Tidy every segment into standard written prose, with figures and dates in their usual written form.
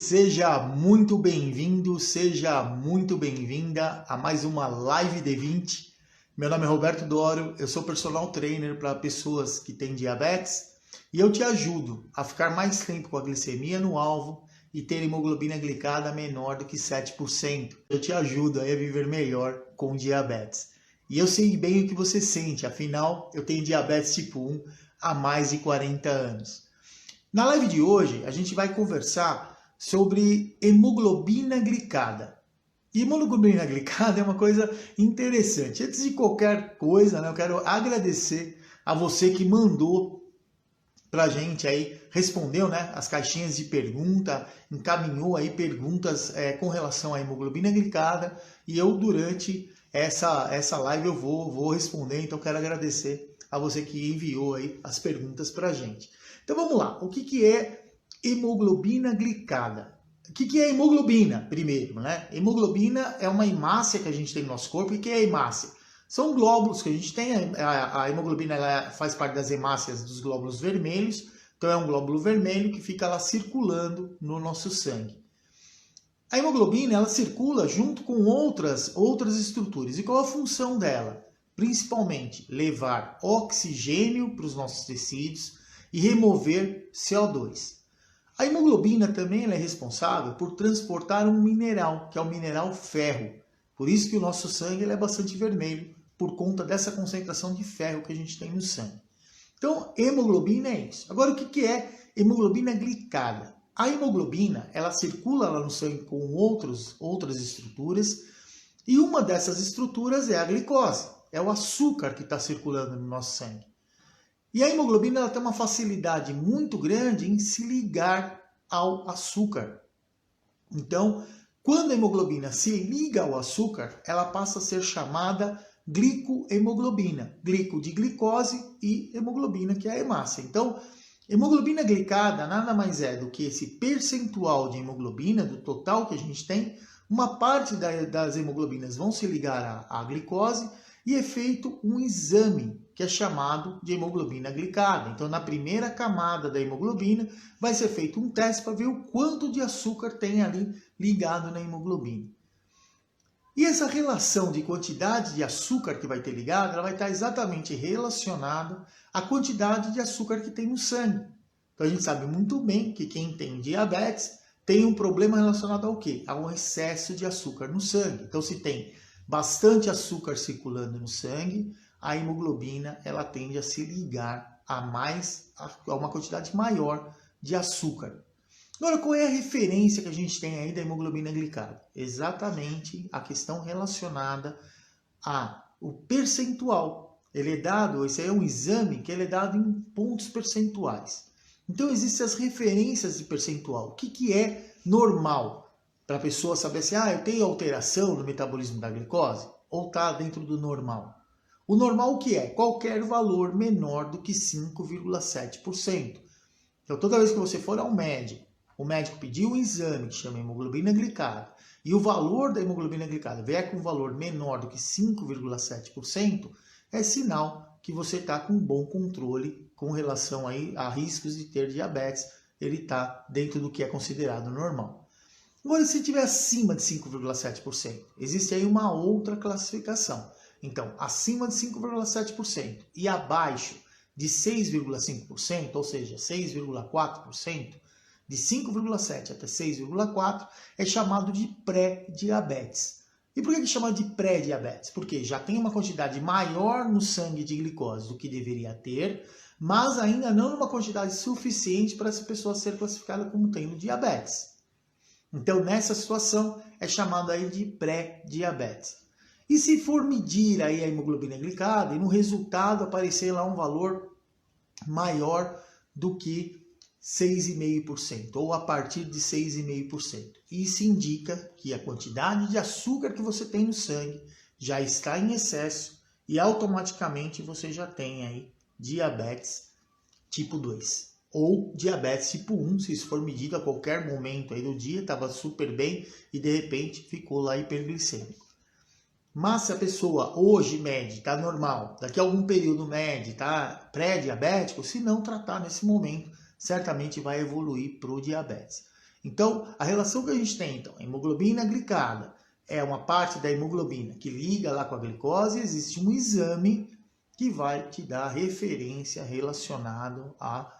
Seja muito bem-vindo, seja muito bem-vinda a mais uma Live D20. Meu nome é Roberto Dório, eu sou personal trainer para pessoas que têm diabetes e eu te ajudo a ficar mais tempo com a glicemia no alvo e ter hemoglobina glicada menor do que 7%. Eu te ajudo a viver melhor com diabetes. E eu sei bem o que você sente, afinal eu tenho diabetes tipo 1 há mais de 40 anos. Na live de hoje a gente vai conversar sobre hemoglobina glicada. E hemoglobina glicada é uma coisa interessante. Antes de qualquer coisa, eu quero agradecer a você que mandou pra gente aí, respondeu as caixinhas de pergunta, encaminhou aí perguntas com relação à hemoglobina glicada, e eu durante essa live eu vou responder, então quero agradecer a você que enviou aí as perguntas pra gente. Então vamos lá, o que é hemoglobina glicada? O que é hemoglobina, primeiro, Hemoglobina é uma hemácia que a gente tem no nosso corpo. E o que é hemácia? São glóbulos que a gente tem. A hemoglobina ela faz parte das hemácias dos glóbulos vermelhos. Então é um glóbulo vermelho que fica lá circulando no nosso sangue. A hemoglobina ela circula junto com outras estruturas. E qual a função dela? Principalmente levar oxigênio para os nossos tecidos e remover CO2. A hemoglobina também é responsável por transportar um mineral, que é o mineral ferro. Por isso que o nosso sangue é bastante vermelho, por conta dessa concentração de ferro que a gente tem no sangue. Então, hemoglobina é isso. Agora, o que é hemoglobina glicada? A hemoglobina, ela circula lá no sangue com outras estruturas, e uma dessas estruturas é a glicose, é o açúcar que está circulando no nosso sangue. E a hemoglobina ela tem uma facilidade muito grande em se ligar ao açúcar. Então, quando a hemoglobina se liga ao açúcar, ela passa a ser chamada glicohemoglobina. Glico de glicose e hemoglobina, que é a hemácia. Então, hemoglobina glicada nada mais é do que esse percentual de hemoglobina, do total que a gente tem. Uma parte das hemoglobinas vão se ligar à glicose e é feito um exame que é chamado de hemoglobina glicada. Então, na primeira camada da hemoglobina, vai ser feito um teste para ver o quanto de açúcar tem ali ligado na hemoglobina. E essa relação de quantidade de açúcar que vai ter ligado, ela vai estar exatamente relacionada à quantidade de açúcar que tem no sangue. Então, a gente sabe muito bem que quem tem diabetes tem um problema relacionado ao quê? Ao excesso de açúcar no sangue. Então, se tem bastante açúcar circulando no sangue, a hemoglobina ela tende a se ligar a uma quantidade maior de açúcar. Agora, qual é a referência que a gente tem aí da hemoglobina glicada? Exatamente a questão relacionada ao percentual. Ele é dado, esse aí é um exame que ele é dado em pontos percentuais. Então, existem as referências de percentual. O que é normal? Para a pessoa saber se eu tenho alteração no metabolismo da glicose ou está dentro do normal. O normal o que é? Qualquer valor menor do que 5,7%. Então, toda vez que você for ao médico, o médico pediu um exame que chama hemoglobina glicada, e o valor da hemoglobina glicada vier com um valor menor do que 5,7%, é sinal que você está com um bom controle com relação aí a riscos de ter diabetes. Ele está dentro do que é considerado normal. Agora, se estiver acima de 5,7%, existe aí uma outra classificação. Então, acima de 5,7% e abaixo de 6,5%, ou seja, 6,4%, de 5,7 até 6,4 é chamado de pré-diabetes. E por que é chamado de pré-diabetes? Porque já tem uma quantidade maior no sangue de glicose do que deveria ter, mas ainda não numa quantidade suficiente para essa pessoa ser classificada como tendo diabetes. Então, nessa situação, é chamado aí de pré-diabetes. E se for medir aí a hemoglobina glicada e no resultado aparecer lá um valor maior do que 6,5%, ou a partir de 6,5%. Isso indica que a quantidade de açúcar que você tem no sangue já está em excesso e automaticamente você já tem aí diabetes tipo 2. Ou diabetes tipo 1, se isso for medido a qualquer momento aí do dia, estava super bem e de repente ficou lá hiperglicêmico. Mas se a pessoa hoje mede, está normal, daqui a algum período mede, está pré-diabético, se não tratar nesse momento, certamente vai evoluir para o diabetes. Então, a relação que a gente tem, então, a hemoglobina glicada é uma parte da hemoglobina que liga lá com a glicose, existe um exame que vai te dar referência relacionado a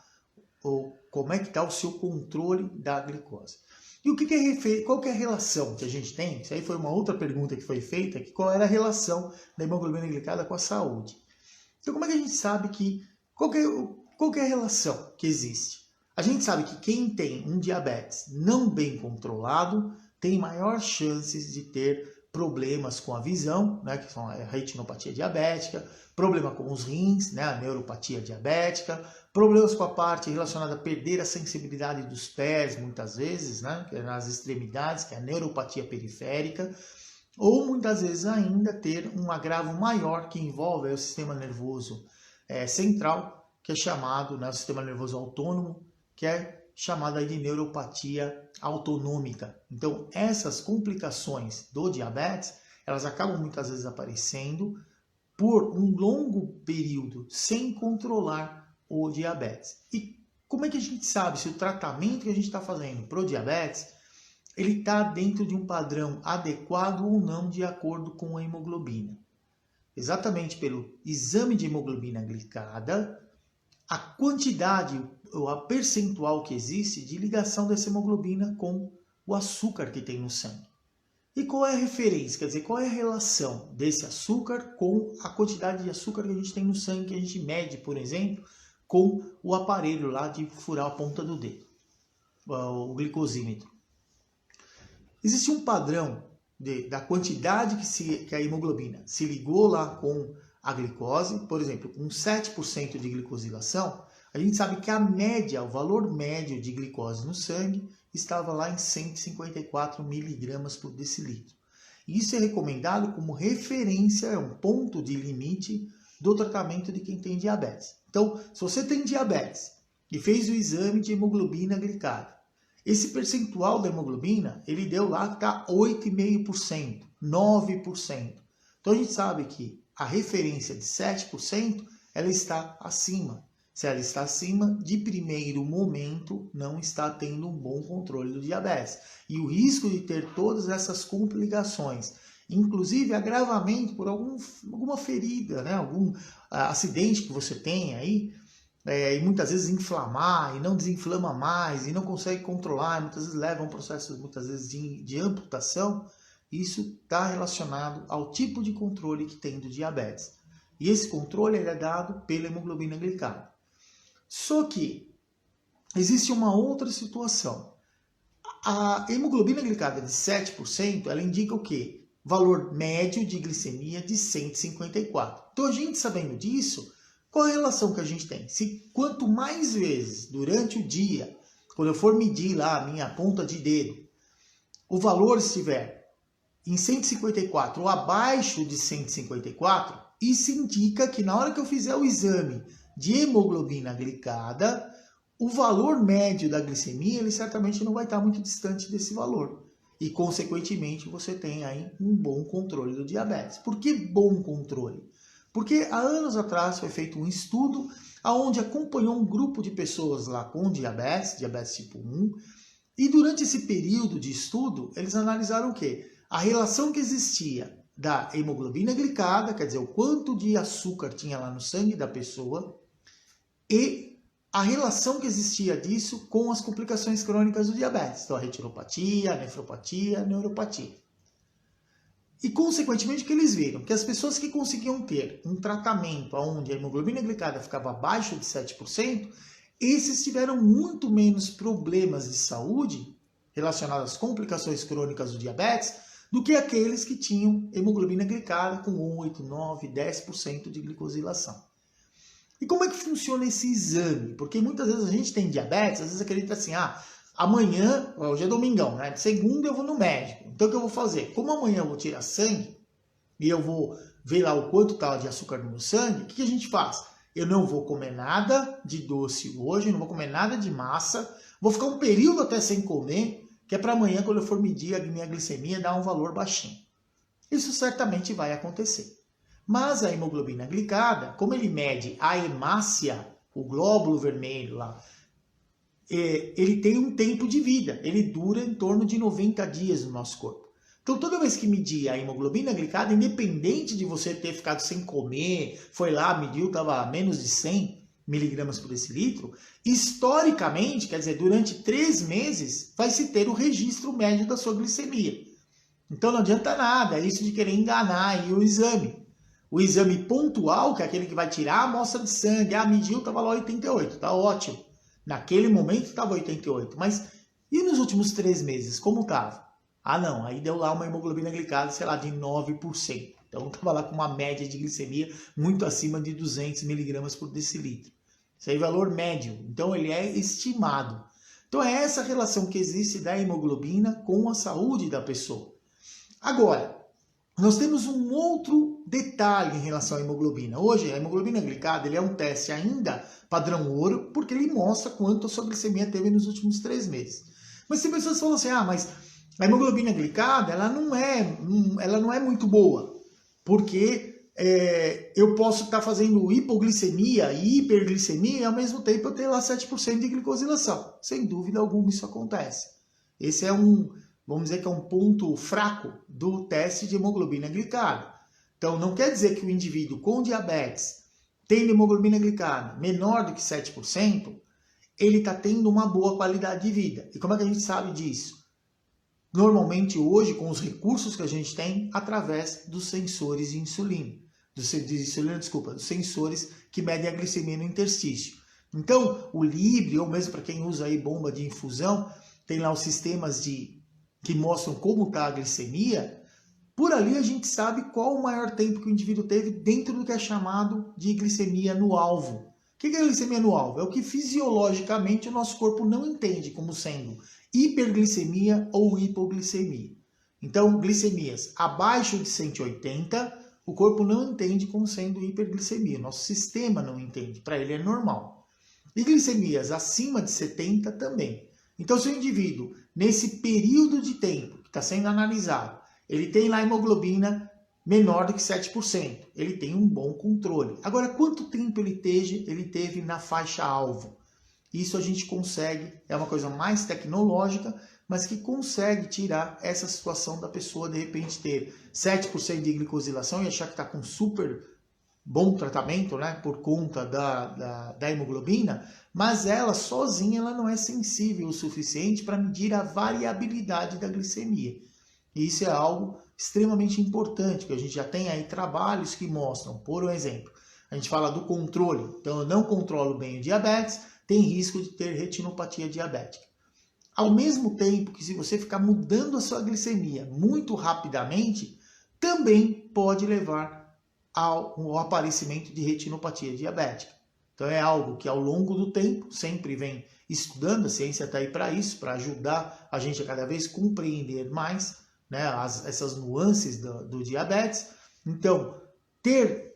como é que está o seu controle da glicose. E qual que é a relação que a gente tem? Isso aí foi uma outra pergunta que foi feita, que qual era a relação da hemoglobina glicada com a saúde. Então, como é que a gente sabe qual que é a relação que existe? A gente sabe que quem tem um diabetes não bem controlado tem maior chances de ter problemas com a visão, né, que são a retinopatia diabética, problema com os rins, né, a neuropatia diabética, problemas com a parte relacionada a perder a sensibilidade dos pés, muitas vezes, né, que é nas extremidades, que é a neuropatia periférica, ou muitas vezes ainda ter um agravo maior que envolve o sistema nervoso central, que é chamado, né, o sistema nervoso autônomo, que é chamada de neuropatia autonômica. Então, essas complicações do diabetes, elas acabam muitas vezes aparecendo por um longo período sem controlar o diabetes. E como é que a gente sabe se o tratamento que a gente está fazendo para o diabetes, ele está dentro de um padrão adequado ou não de acordo com a hemoglobina? Exatamente pelo exame de hemoglobina glicada, a quantidade ou a percentual que existe de ligação dessa hemoglobina com o açúcar que tem no sangue. E qual é a referência? Quer dizer, qual é a relação desse açúcar com a quantidade de açúcar que a gente tem no sangue, que a gente mede, por exemplo, com o aparelho lá de furar a ponta do dedo, o glicosímetro. Existe um padrão da quantidade que a hemoglobina se ligou lá com a glicose, por exemplo, com 7% de glicosilação, a gente sabe que a média, o valor médio de glicose no sangue estava lá em 154 miligramas por decilitro. E isso é recomendado como referência, é um ponto de limite do tratamento de quem tem diabetes. Então, se você tem diabetes e fez o exame de hemoglobina glicada, esse percentual da hemoglobina, ele deu lá que está 8,5%, 9%. Então, a gente sabe que a referência de 7%, ela está acima. Se ela está acima, de primeiro momento, não está tendo um bom controle do diabetes. E o risco de ter todas essas complicações, inclusive agravamento por alguma ferida, né? Algum acidente que você tem aí, e muitas vezes inflamar, e não desinflama mais, e não consegue controlar, e muitas vezes leva a um processo de amputação, isso está relacionado ao tipo de controle que tem do diabetes. E esse controle é dado pela hemoglobina glicada. Só que existe uma outra situação. A hemoglobina glicada de 7%, ela indica o quê? Valor médio de glicemia de 154. Então, a gente sabendo disso, qual a relação que a gente tem? Se quanto mais vezes durante o dia, quando eu for medir lá a minha ponta de dedo, o valor estiver em 154 ou abaixo de 154, isso indica que na hora que eu fizer o exame de hemoglobina glicada, o valor médio da glicemia, ele certamente não vai estar muito distante desse valor. E, consequentemente, você tem aí um bom controle do diabetes. Por que bom controle? Porque há anos atrás foi feito um estudo onde acompanhou um grupo de pessoas lá com diabetes tipo 1, e durante esse período de estudo, eles analisaram o quê? A relação que existia da hemoglobina glicada, quer dizer, o quanto de açúcar tinha lá no sangue da pessoa, e a relação que existia disso com as complicações crônicas do diabetes, então a retinopatia, a nefropatia, a neuropatia. E, consequentemente, o que eles viram? Que as pessoas que conseguiam ter um tratamento onde a hemoglobina glicada ficava abaixo de 7%, esses tiveram muito menos problemas de saúde relacionados às complicações crônicas do diabetes do que aqueles que tinham hemoglobina glicada com 8, 9, 10% de glicosilação. E como é que funciona esse exame? Porque muitas vezes a gente tem diabetes, às vezes acredita assim, amanhã, hoje é domingão, né? De segunda eu vou no médico. Então o que eu vou fazer? Como amanhã eu vou tirar sangue e eu vou ver lá o quanto está de açúcar no meu sangue, o que a gente faz? Eu não vou comer nada de doce hoje, não vou comer nada de massa, vou ficar um período até sem comer, que é para amanhã, quando eu for medir a minha glicemia, dar um valor baixinho. Isso certamente vai acontecer. Mas a hemoglobina glicada, como ele mede a hemácia, o glóbulo vermelho lá, ele tem um tempo de vida, ele dura em torno de 90 dias no nosso corpo. Então, toda vez que medir a hemoglobina glicada, independente de você ter ficado sem comer, foi lá, mediu, estava menos de 100 miligramas por decilitro, historicamente, quer dizer, durante 3 meses, vai se ter o registro médio da sua glicemia. Então, não adianta nada, é isso de querer enganar aí o exame. O exame pontual, que é aquele que vai tirar a amostra de sangue, mediu, estava lá 88, tá ótimo. Naquele momento estava 88, mas e nos últimos 3 meses, como estava? Não, aí deu lá uma hemoglobina glicada, sei lá, de 9%. Então estava lá com uma média de glicemia muito acima de 200 miligramas por decilitro. Isso aí é valor médio, então ele é estimado. Então é essa relação que existe da hemoglobina com a saúde da pessoa. Agora, nós temos um outro detalhe em relação à hemoglobina. Hoje, a hemoglobina glicada ele é um teste ainda padrão ouro, porque ele mostra quanto a sua glicemia teve nos últimos 3 meses. Mas tem pessoas que falam assim, mas a hemoglobina glicada ela não é muito boa, porque eu posso estar fazendo hipoglicemia e hiperglicemia e ao mesmo tempo eu ter lá 7% de glicosilação. Sem dúvida alguma isso acontece. Esse é vamos dizer que é um ponto fraco do teste de hemoglobina glicada. Então, não quer dizer que o indivíduo com diabetes, tendo hemoglobina glicada menor do que 7%, ele está tendo uma boa qualidade de vida. E como é que a gente sabe disso? Normalmente, hoje, com os recursos que a gente tem, através dos sensores de insulina. Dos sensores que medem a glicemia no interstício. Então, o Libre, ou mesmo para quem usa aí bomba de infusão, tem lá os sistemas que mostram como está a glicemia. Por ali a gente sabe qual o maior tempo que o indivíduo teve dentro do que é chamado de glicemia no alvo. O que é a glicemia no alvo? É o que fisiologicamente o nosso corpo não entende como sendo hiperglicemia ou hipoglicemia. Então, glicemias abaixo de 180, o corpo não entende como sendo hiperglicemia. Nosso sistema não entende, para ele é normal. E glicemias acima de 70 também. Então, se o indivíduo, nesse período de tempo que está sendo analisado, ele tem lá hemoglobina menor do que 7%, ele tem um bom controle. Agora, quanto tempo ele teve na faixa alvo? Isso a gente consegue, é uma coisa mais tecnológica, mas que consegue tirar essa situação da pessoa, de repente, ter 7% de glicosilação e achar que está com super bom tratamento, né, por conta da hemoglobina, mas ela sozinha ela não é sensível o suficiente para medir a variabilidade da glicemia. E isso é algo extremamente importante, porque a gente já tem aí trabalhos que mostram, por exemplo, a gente fala do controle, então eu não controlo bem o diabetes, tem risco de ter retinopatia diabética. Ao mesmo tempo que se você ficar mudando a sua glicemia muito rapidamente, também pode levar ao aparecimento de retinopatia diabética. Então é algo que ao longo do tempo sempre vem estudando, a ciência está aí para isso, para ajudar a gente a cada vez compreender mais, né, essas nuances do diabetes. Então, ter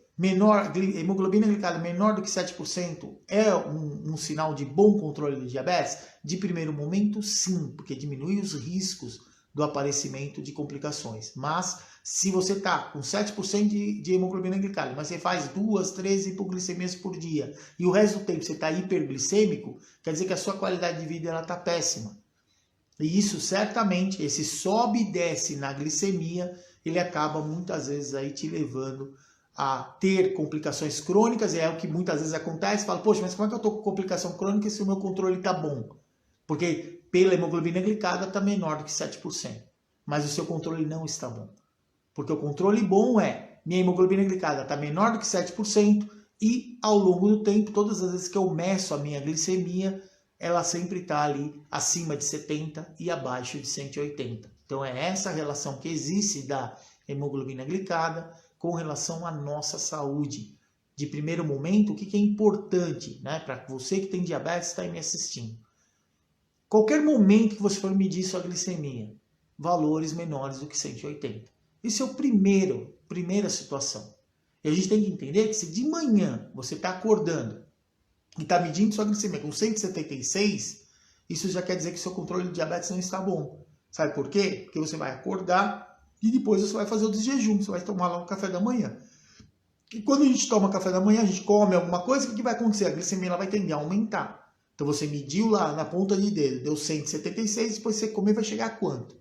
hemoglobina glicada menor do que 7% é um sinal de bom controle do diabetes? De primeiro momento, sim, porque diminui os riscos do aparecimento de complicações. Mas, se você está com 7% de hemoglobina glicada, mas você faz 2, 3 hipoglicemias por dia, e o resto do tempo você está hiperglicêmico, quer dizer que a sua qualidade de vida está péssima. E isso, certamente, esse sobe e desce na glicemia, ele acaba muitas vezes aí te levando a ter complicações crônicas, e é o que muitas vezes acontece, fala, poxa, mas como é que eu estou com complicação crônica se o meu controle está bom? Porque pela hemoglobina glicada está menor do que 7%, mas o seu controle não está bom. Porque o controle bom é, minha hemoglobina glicada está menor do que 7% e ao longo do tempo, todas as vezes que eu meço a minha glicemia, ela sempre está ali acima de 70 e abaixo de 180. Então é essa relação que existe da hemoglobina glicada com relação à nossa saúde. De primeiro momento, o que é importante, né, para você que tem diabetes está aí me assistindo? Qualquer momento que você for medir sua glicemia, valores menores do que 180. Isso é a primeira situação. E a gente tem que entender que se de manhã você está acordando e está medindo sua glicemia com 176, isso já quer dizer que seu controle de diabetes não está bom. Sabe por quê? Porque você vai acordar e depois você vai fazer o desjejum, você vai tomar lá um café da manhã. E quando a gente toma café da manhã, a gente come alguma coisa, o que vai acontecer? A glicemia ela vai tender a aumentar. Então, Então você mediu lá na ponta de dedo, deu 176, depois você comer vai chegar a quanto?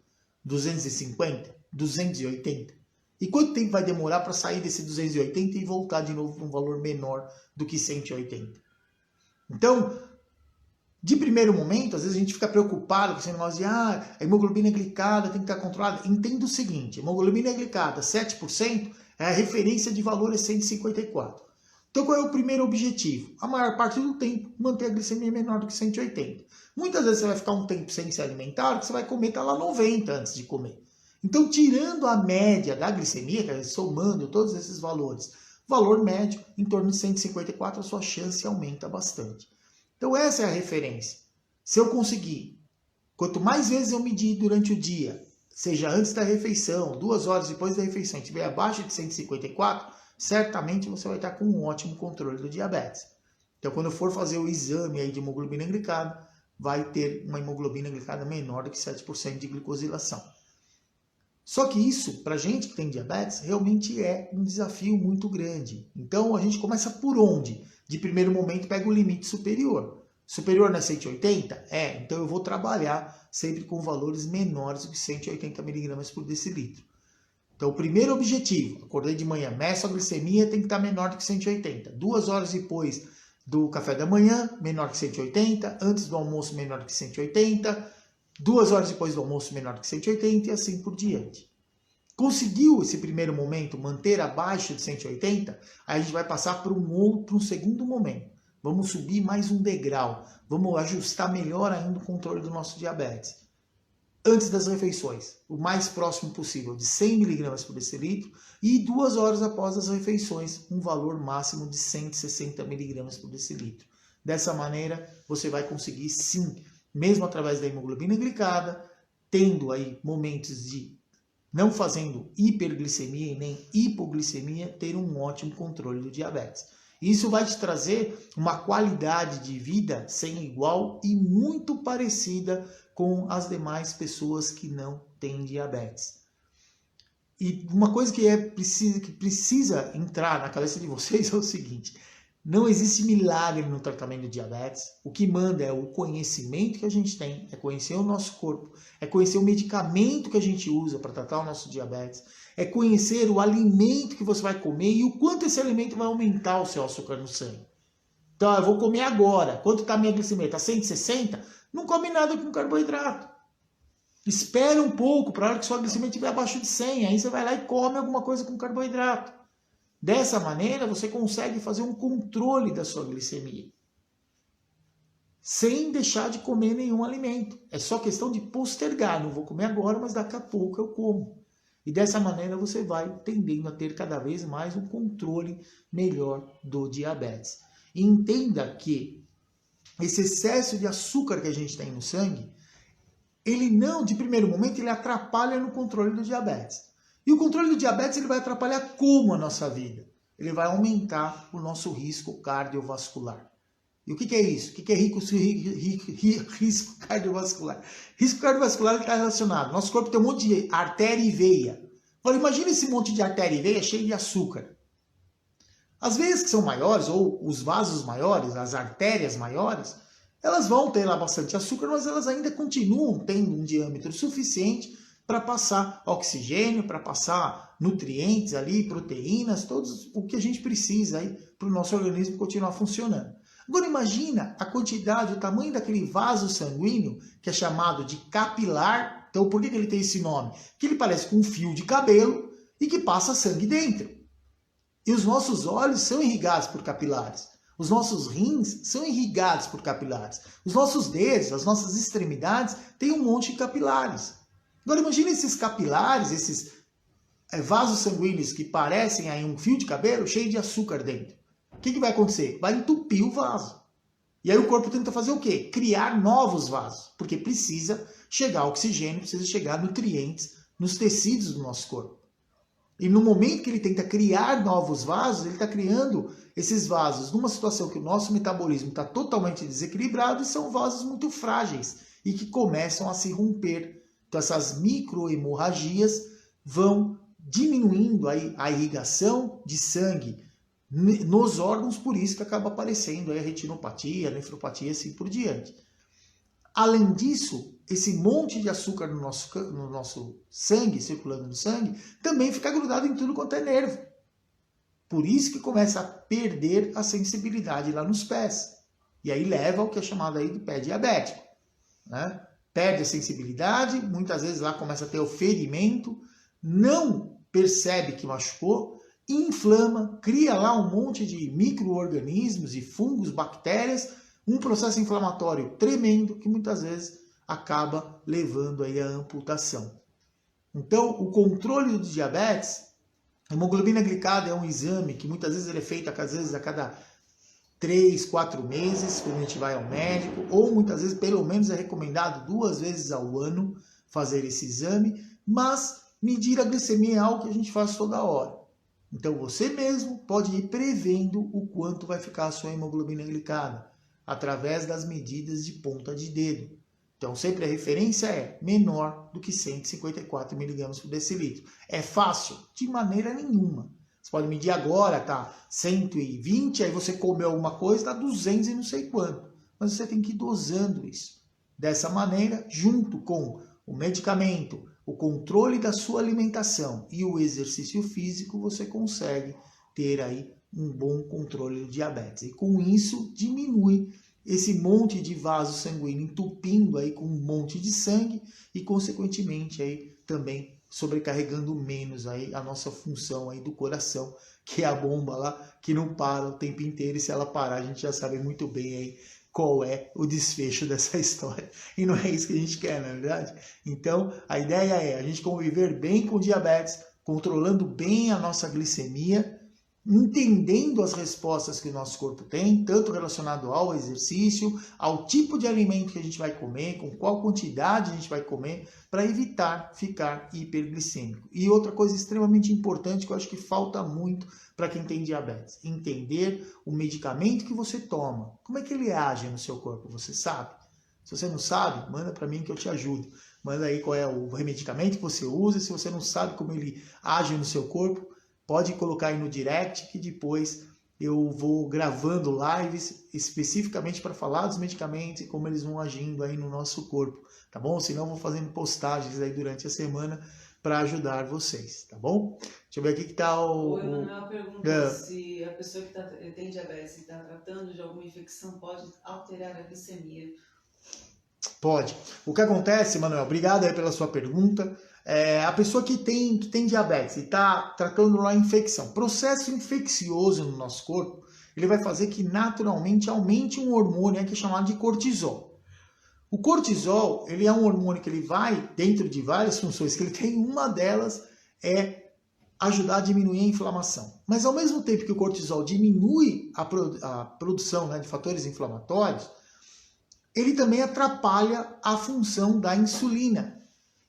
250? 280? E quanto tempo vai demorar para sair desse 280 e voltar de novo para um valor menor do que 180? Então, de primeiro momento, às vezes a gente fica preocupado com esse negócio de a hemoglobina glicada tem que estar controlada. Entenda o seguinte, hemoglobina glicada 7%, a referência de valor é 154. Então qual é o primeiro objetivo? A maior parte do tempo, manter a glicemia menor do que 180. Muitas vezes você vai ficar um tempo sem se alimentar, que você vai comer, tá lá 90 antes de comer. Então, tirando a média da glicemia, quer dizer, somando todos esses valores, valor médio em torno de 154, a sua chance aumenta bastante. Então essa é a referência. Se eu conseguir, quanto mais vezes eu medir durante o dia, seja antes da refeição, 2 horas depois da refeição, e estiver abaixo de 154, certamente você vai estar com um ótimo controle do diabetes. Então quando for fazer o exame aí de hemoglobina glicada, vai ter uma hemoglobina glicada menor do que 7% de glicosilação. Só que isso, para gente que tem diabetes, realmente é um desafio muito grande. Então a gente começa por onde? De primeiro momento pega o limite superior. Superior não é 180? Então eu vou trabalhar sempre com valores menores do que 180 mg por decilitro. Então o primeiro objetivo, acordei de manhã, meço a glicemia, tem que estar menor do que 180. 2 horas depois do café da manhã, menor que 180. Antes do almoço, menor que 180. 2 horas depois do almoço, menor que 180 e assim por diante. Conseguiu esse primeiro momento manter abaixo de 180, aí a gente vai passar para um segundo momento. Vamos subir mais um degrau, vamos ajustar melhor ainda o controle do nosso diabetes. Antes das refeições, o mais próximo possível de 100 mg por decilitro e 2 horas após as refeições, um valor máximo de 160 mg por decilitro. Dessa maneira, você vai conseguir sim, mesmo através da hemoglobina glicada, tendo aí momentos de não fazendo hiperglicemia e nem hipoglicemia, ter um ótimo controle do diabetes. Isso vai te trazer uma qualidade de vida sem igual e muito parecida com as demais pessoas que não têm diabetes. E uma coisa que precisa entrar na cabeça de vocês é o seguinte: não existe milagre no tratamento do diabetes. O que manda é o conhecimento que a gente tem, é conhecer o nosso corpo, é conhecer o medicamento que a gente usa para tratar o nosso diabetes, é conhecer o alimento que você vai comer e o quanto esse alimento vai aumentar o seu açúcar no sangue. Então, eu vou comer agora. Quanto está a minha glicemia? Está 160? Não come nada com carboidrato. Espera um pouco para a hora que sua glicemia estiver abaixo de 100. Aí você vai lá e come alguma coisa com carboidrato. Dessa maneira, você consegue fazer um controle da sua glicemia, sem deixar de comer nenhum alimento. É só questão de postergar. Não vou comer agora, mas daqui a pouco eu como. E dessa maneira você vai tendendo a ter cada vez mais um controle melhor do diabetes. E entenda que esse excesso de açúcar que a gente tem no sangue, ele não, de primeiro momento, ele atrapalha no controle do diabetes. E o controle do diabetes ele vai atrapalhar como a nossa vida? Ele vai aumentar o nosso risco cardiovascular. E o que é isso? O que é risco cardiovascular? Risco cardiovascular está relacionado. Nosso corpo tem um monte de artéria e veia. Agora imagina esse monte de artéria e veia cheio de açúcar. As veias que são maiores, ou os vasos maiores, as artérias maiores, elas vão ter lá bastante açúcar, mas elas ainda continuam tendo um diâmetro suficiente para passar oxigênio, para passar nutrientes ali, proteínas, todos o que a gente precisa aí para o nosso organismo continuar funcionando. Agora imagina a quantidade, o tamanho daquele vaso sanguíneo que é chamado de capilar. Então por que ele tem esse nome? Que ele parece com um fio de cabelo e que passa sangue dentro. E os nossos olhos são irrigados por capilares. Os nossos rins são irrigados por capilares. Os nossos dedos, as nossas extremidades têm um monte de capilares. Agora imagine esses capilares, esses vasos sanguíneos que parecem aí um fio de cabelo cheio de açúcar dentro. O que vai acontecer? Vai entupir o vaso. E aí o corpo tenta fazer o quê? Criar novos vasos. Porque precisa chegar oxigênio, precisa chegar nutrientes nos tecidos do nosso corpo. E no momento que ele tenta criar novos vasos, ele está criando esses vasos numa situação que o nosso metabolismo está totalmente desequilibrado e são vasos muito frágeis e que começam a se romper. Então essas microhemorragias vão diminuindo a irrigação de sangue nos órgãos, por isso que acaba aparecendo aí a retinopatia, a nefropatia e assim por diante. Além disso, esse monte de açúcar no nosso sangue, circulando no sangue, também fica grudado em tudo quanto é nervo. Por isso que começa a perder a sensibilidade lá nos pés. E aí leva ao que é chamado aí de pé diabético, né? Perde a sensibilidade, muitas vezes lá começa a ter o ferimento, não percebe que machucou, inflama, cria lá um monte de micro-organismos e fungos, bactérias, um processo inflamatório tremendo que muitas vezes acaba levando aí a amputação. Então, o controle do diabetes, a hemoglobina glicada é um exame que muitas vezes ele é feito às vezes a cada 3, 4 meses, quando a gente vai ao médico, ou muitas vezes pelo menos é recomendado 2 vezes ao ano fazer esse exame, mas medir a glicemia é algo que a gente faz toda hora. Então você mesmo pode ir prevendo o quanto vai ficar a sua hemoglobina glicada, através das medidas de ponta de dedo. Então sempre a referência é menor do que 154 mg por decilitro. É fácil? De maneira nenhuma. Você pode medir agora, tá 120, aí você comeu alguma coisa, tá 200 e não sei quanto. Mas você tem que ir dosando isso. Dessa maneira, junto com o medicamento, o controle da sua alimentação e o exercício físico, você consegue ter aí um bom controle do diabetes. E com isso, diminui esse monte de vaso sanguíneo entupindo aí com um monte de sangue e, consequentemente, aí também sobrecarregando menos aí a nossa função aí do coração, que é a bomba lá que não para o tempo inteiro, e se ela parar a gente já sabe muito bem aí qual é o desfecho dessa história. E não é isso que a gente quer, não é verdade? Então, a ideia é a gente conviver bem com o diabetes, controlando bem a nossa glicemia, entendendo as respostas que o nosso corpo tem, tanto relacionado ao exercício, ao tipo de alimento que a gente vai comer, com qual quantidade a gente vai comer, para evitar ficar hiperglicêmico. E outra coisa extremamente importante que eu acho que falta muito para quem tem diabetes, entender o medicamento que você toma. Como é que ele age no seu corpo, você sabe? Se você não sabe, manda para mim que eu te ajudo. Manda aí qual é o medicamento que você usa, se você não sabe como ele age no seu corpo, pode colocar aí no direct que depois eu vou gravando lives especificamente para falar dos medicamentos e como eles vão agindo aí no nosso corpo, tá bom? Senão eu vou fazendo postagens aí durante a semana para ajudar vocês, tá bom? Deixa eu ver aqui que tá o... Oi, Manuel, pergunta se a pessoa que tem diabetes e está tratando de alguma infecção pode alterar a glicemia. Pode. O que acontece, Manuel, obrigado aí pela sua pergunta. A pessoa que tem diabetes e está tratando lá a infecção, processo infeccioso no nosso corpo, ele vai fazer que naturalmente aumente um hormônio que é chamado de cortisol. O cortisol, ele é um hormônio que ele vai, dentro de várias funções que ele tem, uma delas é ajudar a diminuir a inflamação. Mas ao mesmo tempo que o cortisol diminui a produção, né, de fatores inflamatórios, ele também atrapalha a função da insulina.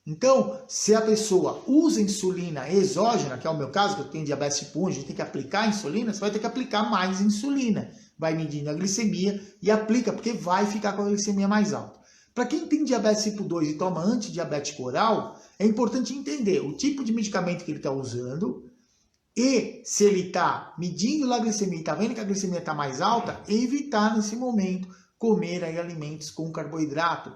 Então, se a pessoa usa insulina exógena, que é o meu caso, que eu tenho diabetes tipo 1, a gente tem que aplicar insulina, você vai ter que aplicar mais insulina. Vai medindo a glicemia e aplica, porque vai ficar com a glicemia mais alta. Para quem tem diabetes tipo 2 e toma antidiabético oral, é importante entender o tipo de medicamento que ele está usando e se ele está medindo lá a glicemia e está vendo que a glicemia está mais alta, evitar nesse momento comer aí alimentos com carboidrato.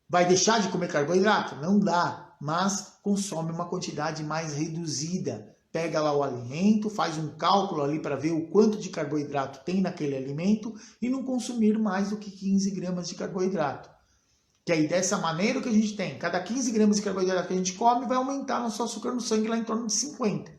Vai deixar de comer carboidrato? Não dá, mas consome uma quantidade mais reduzida. Pega lá o alimento, faz um cálculo ali para ver o quanto de carboidrato tem naquele alimento e não consumir mais do que 15 gramas de carboidrato. Que aí dessa maneira o que a gente tem, cada 15 gramas de carboidrato que a gente come vai aumentar nosso açúcar no sangue lá em torno de 50.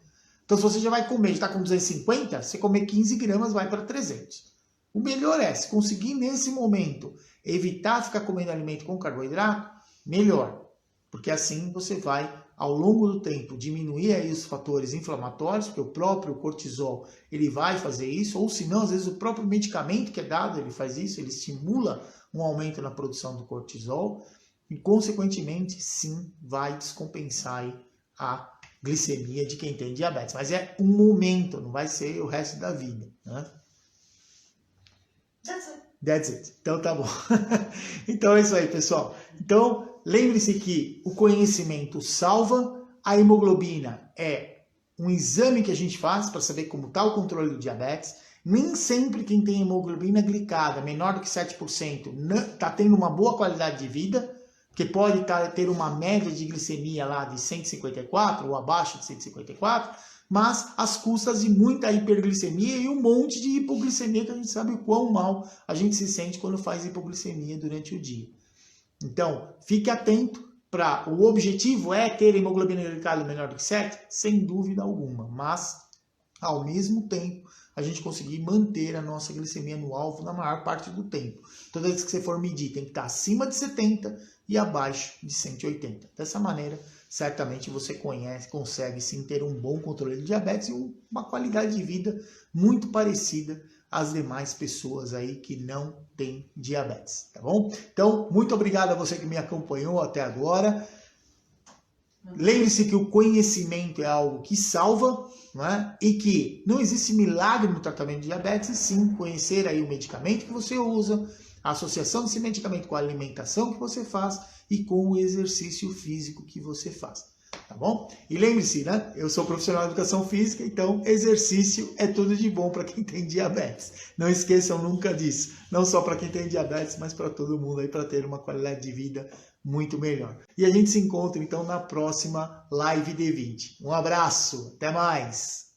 Então se você já vai comer, já está com 250, você comer 15 gramas vai para 300. O melhor é, se conseguir nesse momento evitar ficar comendo alimento com carboidrato, melhor. Porque assim você vai, ao longo do tempo, diminuir aí os fatores inflamatórios, porque o próprio cortisol ele vai fazer isso, ou se não, às vezes o próprio medicamento que é dado, ele faz isso, ele estimula um aumento na produção do cortisol e, consequentemente, sim, vai descompensar aí a glicemia de quem tem diabetes. Mas é um momento, não vai ser o resto da vida, né? That's it. Então tá bom. Então é isso aí, pessoal. Então, lembre-se que o conhecimento salva, a hemoglobina é um exame que a gente faz para saber como está o controle do diabetes. Nem sempre quem tem hemoglobina glicada menor do que 7% está tendo uma boa qualidade de vida, porque pode ter uma média de glicemia lá de 154 ou abaixo de 154, mas às custas de muita hiperglicemia e um monte de hipoglicemia, que a gente sabe o quão mal a gente se sente quando faz hipoglicemia durante o dia. Então, fique atento. O objetivo é ter hemoglobina glicada menor do que 7? Sem dúvida alguma, mas ao mesmo tempo a gente conseguir manter a nossa glicemia no alvo na maior parte do tempo. Toda vez que você for medir, tem que estar acima de 70 e abaixo de 180. Dessa maneira, certamente você consegue sim ter um bom controle de diabetes e uma qualidade de vida muito parecida às demais pessoas aí que não têm diabetes, tá bom? Então, muito obrigado a você que me acompanhou até agora. Lembre-se que o conhecimento é algo que salva, não é? E que não existe milagre no tratamento de diabetes, e sim conhecer aí o medicamento que você usa, a associação desse medicamento com a alimentação que você faz e com o exercício físico que você faz, tá bom? E lembre-se, né? Eu sou profissional de educação física, então exercício é tudo de bom para quem tem diabetes. Não esqueçam nunca disso. Não só para quem tem diabetes, mas para todo mundo aí, para ter uma qualidade de vida muito melhor. E a gente se encontra então na próxima Live D20. Um abraço, até mais!